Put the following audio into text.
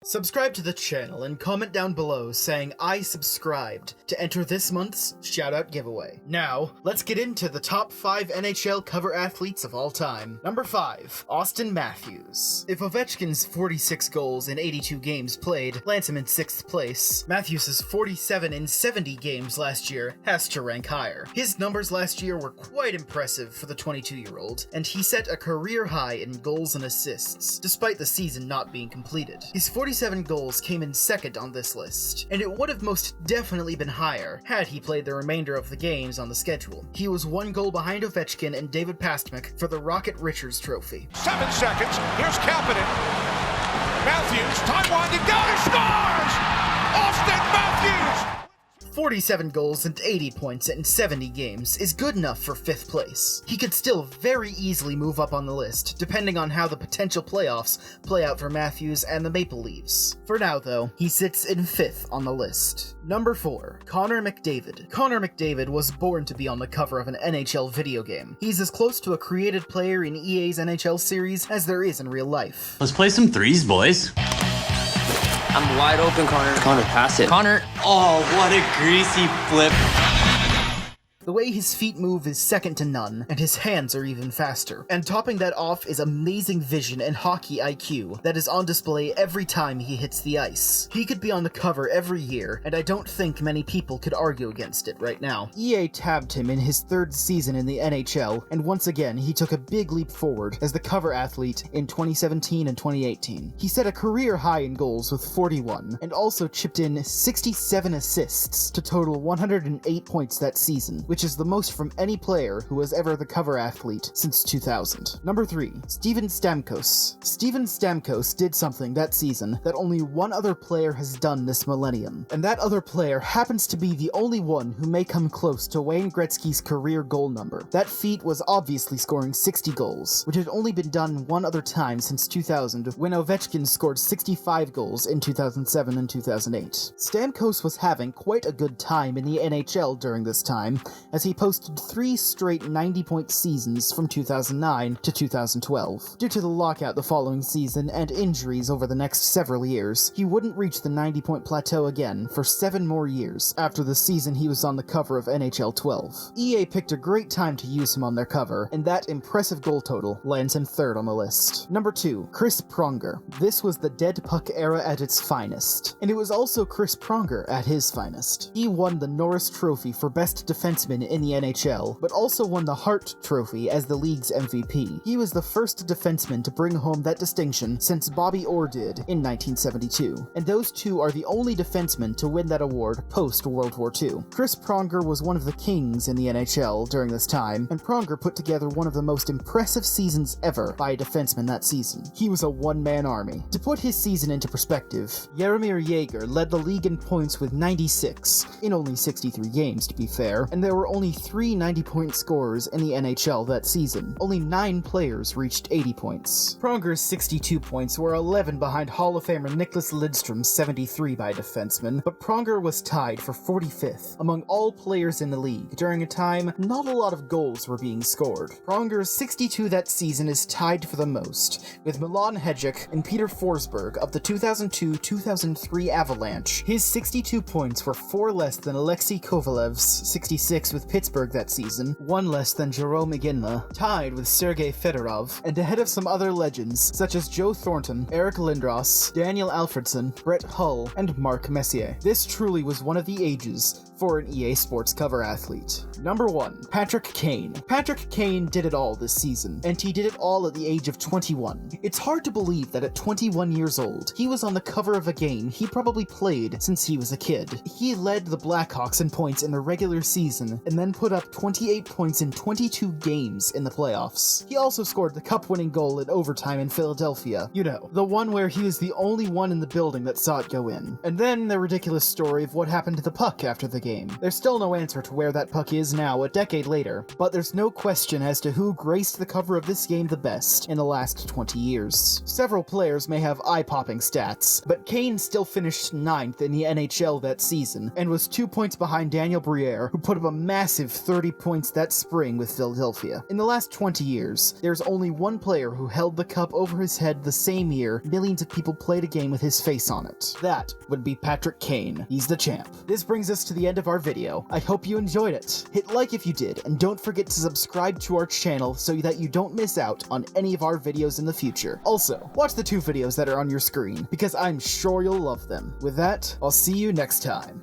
Subscribe to the channel and comment down below saying I subscribed to enter this month's shoutout giveaway. Now, let's get into the top 5 NHL cover athletes of all time. Number 5, Austin Matthews. If Ovechkin's 46 goals in 82 games played lands him in 6th place, Matthews' 47 in 70 games last year has to rank higher. His numbers last year were quite impressive for the 22-year-old, and he set a career high in goals and assists, despite the season not being completed. His 47 goals came in second on this list, and it would have most definitely been higher had he played the remainder of the games on the schedule. He was 1 goal behind Ovechkin and David Pastrnak for the Rocket Richards Trophy. 7 seconds, here's Kapanen. Matthews, time winding down, he scores! Austin Matthews! 47 goals and 80 points in 70 games is good enough for 5th place. He could still very easily move up on the list, depending on how the potential playoffs play out for Matthews and the Maple Leafs. For now, though, he sits in 5th on the list. Number 4, Connor McDavid. Connor McDavid was born to be on the cover of an NHL video game. He's as close to a created player in EA's NHL series as there is in real life. Let's play some threes, boys. I'm wide open, Connor. Connor, pass it. Connor. Oh, what a greasy flip. The way his feet move is second to none, and his hands are even faster. And topping that off is amazing vision and hockey IQ that is on display every time he hits the ice. He could be on the cover every year, and I don't think many people could argue against it right now. EA tabbed him in his 3rd season in the NHL, and once again he took a big leap forward as the cover athlete in 2017 and 2018. He set a career high in goals with 41, and also chipped in 67 assists to total 108 points that season, which is the most from any player who was ever the cover athlete since 2000. Number 3, Steven Stamkos. Steven Stamkos did something that season that only one other player has done this millennium, and that other player happens to be the only one who may come close to Wayne Gretzky's career goal number. That feat was obviously scoring 60 goals, which had only been done one other time since 2000, when Ovechkin scored 65 goals in 2007 and 2008. Stamkos was having quite a good time in the NHL during this time, as he posted 3 straight 90-point seasons from 2009 to 2012. Due to the lockout the following season and injuries over the next several years, he wouldn't reach the 90-point plateau again for 7 more years after the season he was on the cover of NHL 12. EA picked a great time to use him on their cover, and that impressive goal total lands him 3rd on the list. Number 2, Chris Pronger. This was the dead puck era at its finest, and it was also Chris Pronger at his finest. He won the Norris Trophy for Best Defenseman in the NHL, but also won the Hart Trophy as the league's MVP. He was the first defenseman to bring home that distinction since Bobby Orr did in 1972, and those two are the only defensemen to win that award post-World War II. Chris Pronger was one of the kings in the NHL during this time, and Pronger put together one of the most impressive seasons ever by a defenseman that season. He was a one-man army. To put his season into perspective, Jaromir Jagr led the league in points with 96, in only 63 games to be fair, and there were only 3 90-point scorers in the NHL that season. Only 9 players reached 80 points. Pronger's 62 points were 11 behind Hall of Famer Nicklas Lidstrom's 73 by defenseman, but Pronger was tied for 45th among all players in the league during a time not a lot of goals were being scored. Pronger's 62 that season is tied for the most, with Milan Hedgeck and Peter Forsberg of the 2002-2003 Avalanche. His 62 points were 4 less than Alexei Kovalev's 66 with Pittsburgh that season, 1 less than Jerome Iginla, tied with Sergei Fedorov, and ahead of some other legends such as Joe Thornton, Eric Lindros, Daniel Alfredson, Brett Hull, and Mark Messier. This truly was one of the ages for an EA Sports cover athlete. Number 1, Patrick Kane. Patrick Kane did it all this season, and he did it all at the age of 21. It's hard to believe that at 21 years old, he was on the cover of a game he probably played since he was a kid. He led the Blackhawks in points in the regular season, and then put up 28 points in 22 games in the playoffs. He also scored the cup-winning goal in overtime in Philadelphia. You know, the one where he was the only one in the building that saw it go in. And then the ridiculous story of what happened to the puck after the game. There's still no answer to where that puck is now, a decade later, but there's no question as to who graced the cover of this game the best in the last 20 years. Several players may have eye-popping stats, but Kane still finished 9th in the NHL that season, and was 2 points behind Daniel Briere, who put up a massive massive 30 points that spring with Philadelphia. In the last 20 years, there's only one player who held the cup over his head the same year millions of people played a game with his face on it. That would be Patrick Kane. He's the champ. This brings us to the end of our video. I hope you enjoyed it. Hit like if you did, and don't forget to subscribe to our channel so that you don't miss out on any of our videos in the future. Also, watch the 2 videos that are on your screen, because I'm sure you'll love them. With that, I'll see you next time.